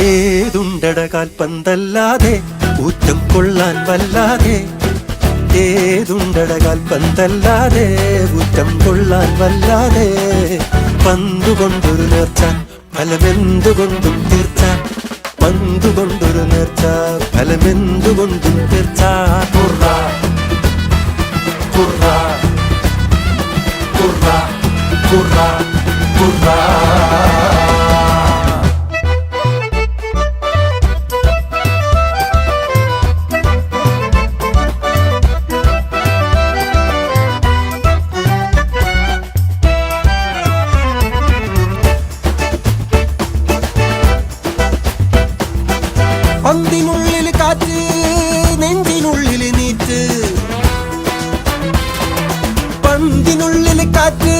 ഏതുണ്ടട കാൽപന്തല്ലാതെ ഊറ്റം കൊള്ളാൻ വല്ലാതെ. ഏതുണ്ടട കാൽപന്തല്ലാതെ ഊറ്റം കൊള്ളാൻ വല്ലാതെ. പന്തുകൊണ്ടൊരു നേർച്ച ഫലമെന്തുകൊണ്ടും തീർച്ച. പന്തുകൊണ്ടൊരു നേർച്ച ഫലമെന്തുകൊണ്ടും തീർച്ച. കുറ കുറ കുറ കുറ കുറ. പന്തിനുള്ളിൽ കാറ്റ് നെഞ്ചിനുള്ളിൽ നീറ്റ്. പന്തിനുള്ളിൽ കാറ്റ്